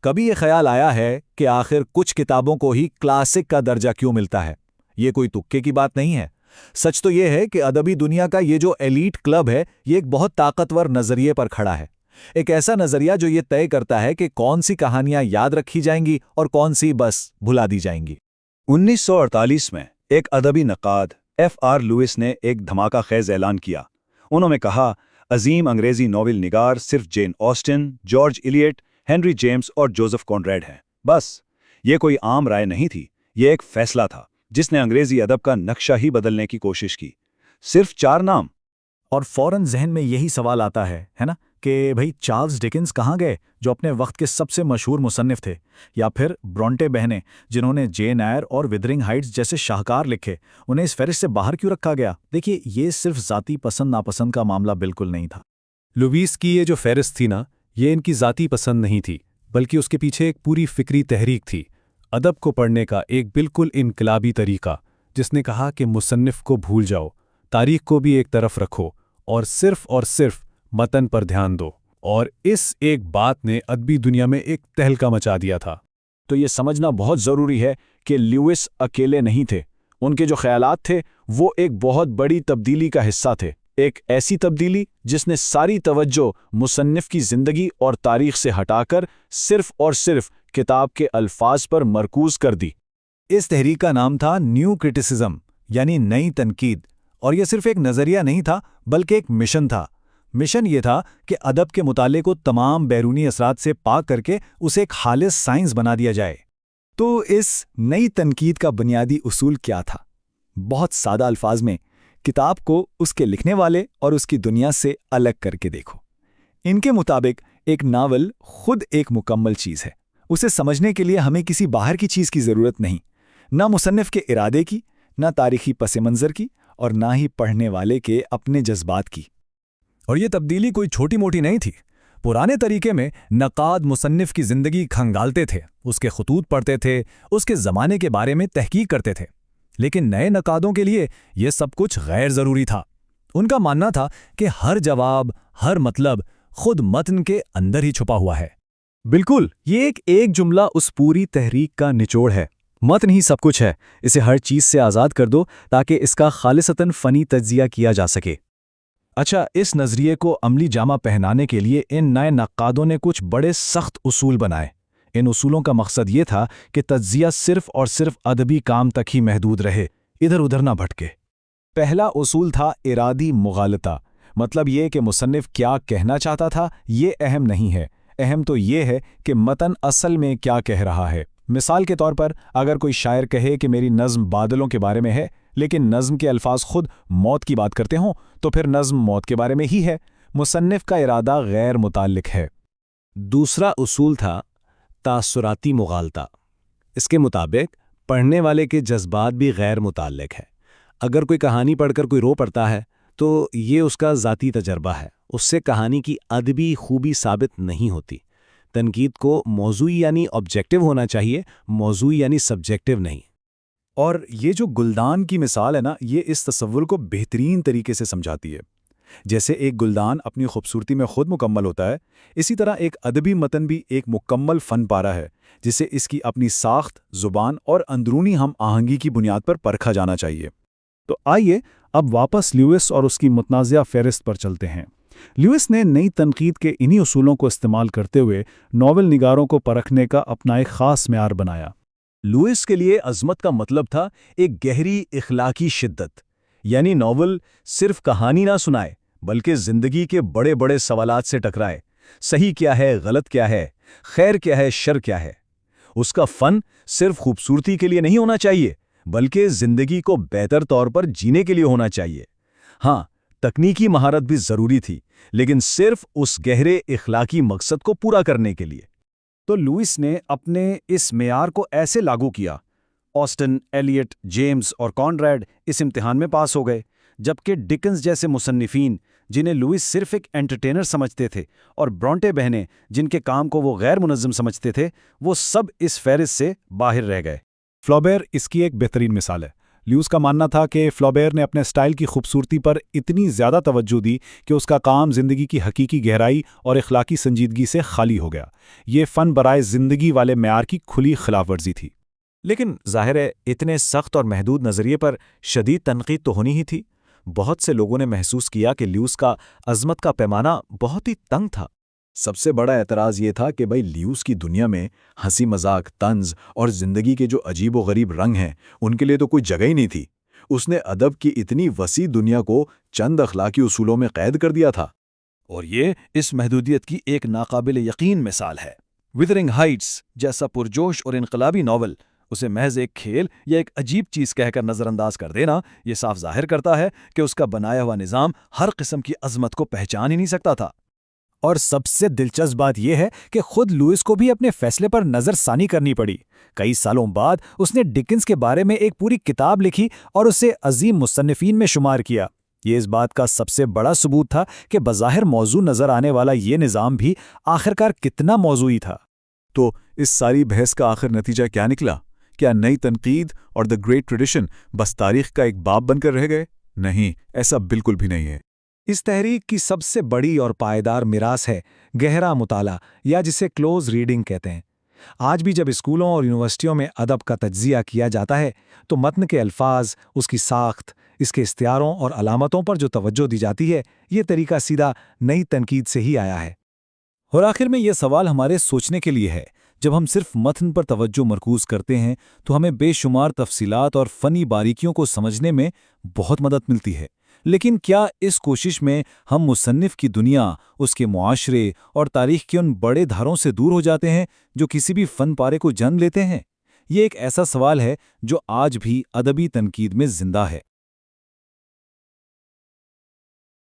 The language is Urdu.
کبھی یہ خیال آیا ہے کہ آخر کچھ کتابوں کو ہی کلاسک کا درجہ کیوں ملتا ہے؟ یہ کوئی تکے کی بات نہیں ہے۔ سچ تو یہ ہے کہ ادبی دنیا کا یہ جو ایلیٹ کلب ہے، یہ ایک بہت طاقتور نظریے پر کھڑا ہے۔ ایک ایسا نظریہ جو یہ طے کرتا ہے کہ کون سی کہانیاں یاد رکھی جائیں گی اور کون سی بس بھلا دی جائیں گی۔ 1948 میں ایک ادبی نقاد FR لوئس نے ایک دھماکہ خیز اعلان کیا۔ انہوں نے کہا، عظیم انگریزی ناول نگار صرف Jane Austen, George Eliot, Henry James اور جوزف کونریڈ ہیں۔ بس یہ کوئی عام رائے نہیں تھی، یہ ایک فیصلہ تھا جس نے انگریزی ادب کا نقشہ ہی بدلنے کی کوشش کی۔ صرف 4 نام۔ اور فوراً ذہن میں یہی سوال آتا ہے نا کہ بھئی چارلز ڈکنز کہاں گئے، جو اپنے وقت کے سب سے مشہور مصنف تھے؟ یا پھر برونٹے بہنیں، جنہوں نے جین ایئر اور ویدرنگ ہائٹس جیسے شاہکار لکھے، انہیں اس فہرست سے باہر کیوں رکھا گیا؟ دیکھیے، یہ صرف ذاتی پسند ناپسند کا معاملہ بالکل نہیں تھا۔ لوئیس کی یہ جو فہرست تھی نا، یہ ان کی ذاتی پسند نہیں تھی، بلکہ اس کے پیچھے ایک پوری فکری تحریک تھی، ادب کو پڑھنے کا ایک بالکل انقلابی طریقہ، جس نے کہا کہ مصنف کو بھول جاؤ، تاریخ کو بھی ایک طرف رکھو اور صرف متن پر دھیان دو۔ اور اس ایک بات نے ادبی دنیا میں ایک تہلکہ مچا دیا تھا۔ تو یہ سمجھنا بہت ضروری ہے کہ لیوس اکیلے نہیں تھے۔ ان کے جو خیالات تھے وہ ایک بہت بڑی تبدیلی کا حصہ تھے، ایک ایسی تبدیلی جس نے ساری توجہ مصنف کی زندگی اور تاریخ سے ہٹا کر صرف اور صرف کتاب کے الفاظ پر مرکوز کر دی۔ اس تحریک کا نام تھا نیو کرٹیسزم، یعنی نئی تنقید، اور یہ صرف ایک نظریہ نہیں تھا بلکہ ایک مشن تھا۔ مشن یہ تھا کہ ادب کے مطالعے کو تمام بیرونی اثرات سے پاک کر کے اسے ایک خالص سائنس بنا دیا جائے۔ تو اس نئی تنقید کا بنیادی اصول کیا تھا؟ بہت سادہ الفاظ میں، کتاب کو اس کے لکھنے والے اور اس کی دنیا سے الگ کر کے دیکھو۔ ان کے مطابق ایک ناول خود ایک مکمل چیز ہے۔ اسے سمجھنے کے لیے ہمیں کسی باہر کی چیز کی ضرورت نہیں، نہ مصنف کے ارادے کی، نہ تاریخی پس منظر کی، اور نہ ہی پڑھنے والے کے اپنے جذبات کی۔ اور یہ تبدیلی کوئی چھوٹی موٹی نہیں تھی۔ پرانے طریقے میں نقاد مصنف کی زندگی کھنگالتے تھے، اس کے خطوط پڑھتے تھے، اس کے زمانے کے بارے میں تحقیق کرتے تھے۔ لیکن نئے نقادوں کے لیے یہ سب کچھ غیر ضروری تھا۔ ان کا ماننا تھا کہ ہر جواب، ہر مطلب خود متن کے اندر ہی چھپا ہوا ہے۔ بالکل، یہ ایک جملہ اس پوری تحریک کا نچوڑ ہے۔ متن ہی سب کچھ ہے، اسے ہر چیز سے آزاد کر دو تاکہ اس کا خالصتاً فنی تجزیہ کیا جا سکے۔ اچھا، اس نظریے کو عملی جامہ پہنانے کے لیے ان نئے نقادوں نے کچھ بڑے سخت اصول بنائے۔ ان اصولوں کا مقصد یہ تھا کہ تجزیہ صرف اور صرف ادبی کام تک ہی محدود رہے، ادھر ادھر نہ بھٹکے۔ پہلا اصول تھا ارادی مغالطہ، مطلب یہ کہ مصنف کیا کہنا چاہتا تھا یہ اہم نہیں ہے، اہم تو یہ ہے کہ متن اصل میں کیا کہہ رہا ہے۔ مثال کے طور پر، اگر کوئی شاعر کہے کہ میری نظم بادلوں کے بارے میں ہے، لیکن نظم کے الفاظ خود موت کی بات کرتے ہوں، تو پھر نظم موت کے بارے میں ہی ہے، مصنف کا ارادہ غیر متعلق ہے۔ دوسرا اصول تھا تاثراتی مغالطہ۔ اس کے مطابق پڑھنے والے کے جذبات بھی غیر متعلق ہے۔ اگر کوئی کہانی پڑھ کر کوئی رو پڑتا ہے تو یہ اس کا ذاتی تجربہ ہے، اس سے کہانی کی ادبی خوبی ثابت نہیں ہوتی۔ تنقید کو موضوعی یعنی آبجیکٹو ہونا چاہیے، موضوعی یعنی سبجیکٹو نہیں۔ اور یہ جو گلدان کی مثال ہے نا، یہ اس تصور کو بہترین طریقے سے سمجھاتی ہے۔ جیسے ایک گلدان اپنی خوبصورتی میں خود مکمل ہوتا ہے، اسی طرح ایک ادبی متن بھی ایک مکمل فن پارہ ہے، جسے اس کی اپنی ساخت، زبان اور اندرونی ہم آہنگی کی بنیاد پر پرکھا جانا چاہیے۔ تو آئیے اب واپس لیوس اور اس کی متنازع فہرست پر چلتے ہیں۔ لیوس نے نئی تنقید کے انہی اصولوں کو استعمال کرتے ہوئے ناول نگاروں کو پرکھنے کا اپنا ایک خاص معیار بنایا۔ لوئس کے لیے عظمت کا مطلب تھا ایک گہری اخلاقی شدت، یعنی ناول صرف کہانی نہ سنائے بلکہ زندگی کے بڑے بڑے سوالات سے ٹکرائے۔ صحیح کیا ہے، غلط کیا ہے، خیر کیا ہے، شر کیا ہے۔ اس کا فن صرف خوبصورتی کے لیے نہیں ہونا چاہیے بلکہ زندگی کو بہتر طور پر جینے کے لیے ہونا چاہیے۔ ہاں، تکنیکی مہارت بھی ضروری تھی، لیکن صرف اس گہرے اخلاقی مقصد کو پورا کرنے کے لیے۔ تو لوئس نے اپنے اس معیار کو ایسے لاگو کیا۔ آسٹن، ایلیٹ، جیمز اور کونریڈ اس امتحان میں پاس ہو گئے، جبکہ ڈکنز جیسے مصنفین، جنہیں لوئس صرف ایک انٹرٹینر سمجھتے تھے، اور برونٹے بہنیں، جن کے کام کو وہ غیر منظم سمجھتے تھے، وہ سب اس فہرست سے باہر رہ گئے۔ فلابیر اس کی ایک بہترین مثال ہے۔ لیوس کا ماننا تھا کہ فلابیر نے اپنے سٹائل کی خوبصورتی پر اتنی زیادہ توجہ دی کہ اس کا کام زندگی کی حقیقی گہرائی اور اخلاقی سنجیدگی سے خالی ہو گیا۔ یہ فن برائے زندگی والے معیار کی کھلی خلاف ورزی تھی۔ لیکن ظاہر ہے اتنے سخت اور محدود نظریے پر شدید تنقید تو ہونی ہی تھی۔ بہت سے لوگوں نے محسوس کیا کہ لیوس کا عظمت کا پیمانہ بہت ہی تنگ تھا۔ سب سے بڑا اعتراض یہ تھا کہ بھائی لیوس کی دنیا میں ہنسی مذاق، طنز اور زندگی کے جو عجیب و غریب رنگ ہیں ان کے لیے تو کوئی جگہ ہی نہیں تھی۔ اس نے ادب کی اتنی وسیع دنیا کو چند اخلاقی اصولوں میں قید کر دیا تھا۔ اور یہ اس محدودیت کی ایک ناقابل یقین مثال ہے۔ ویدرنگ ہائٹس جیسا پرجوش اور انقلابی ناول اسے محض ایک کھیل یا ایک عجیب چیز کہہ کر نظر انداز کر دینا یہ صاف ظاہر کرتا ہے کہ اس کا بنایا ہوا نظام ہر قسم کی عظمت کو پہچان ہی نہیں سکتا تھا۔ اور سب سے دلچسپ بات یہ ہے کہ خود لوئس کو بھی اپنے فیصلے پر نظر ثانی کرنی پڑی۔ کئی سالوں بعد اس نے ڈکنس کے بارے میں ایک پوری کتاب لکھی اور اسے عظیم مصنفین میں شمار کیا۔ یہ اس بات کا سب سے بڑا ثبوت تھا کہ بظاہر موضوع نظر آنے والا یہ نظام بھی آخرکار کتنا موضوعی تھا۔ تو اس ساری بحث کا آخر نتیجہ کیا نکلا؟ کیا نئی تنقید اور دی گریٹ ٹریڈیشن بس تاریخ کا ایک باب بن کر رہ گئے؟ نہیں، ایسا بالکل بھی نہیں ہے۔ اس تحریک کی سب سے بڑی اور پائیدار میراث ہے گہرا مطالعہ، یا جسے کلوز ریڈنگ کہتے ہیں۔ آج بھی جب اسکولوں اور یونیورسٹیوں میں ادب کا تجزیہ کیا جاتا ہے تو متن کے الفاظ، اس کی ساخت، اس کے استعاروں اور علامتوں پر جو توجہ دی جاتی ہے، یہ طریقہ سیدھا نئی تنقید سے ہی آیا ہے۔ اور آخر میں یہ سوال ہمارے سوچنے کے لیے ہے۔ جب ہم صرف متن پر توجہ مرکوز کرتے ہیں تو ہمیں بے شمار تفصیلات اور فنی باریکیوں کو سمجھنے میں بہت مدد ملتی ہے، لیکن کیا اس کوشش میں ہم مصنف کی دنیا، اس کے معاشرے اور تاریخ کے ان بڑے دھاروں سے دور ہو جاتے ہیں جو کسی بھی فن پارے کو جنم لیتے ہیں؟ یہ ایک ایسا سوال ہے جو آج بھی ادبی تنقید میں زندہ ہے۔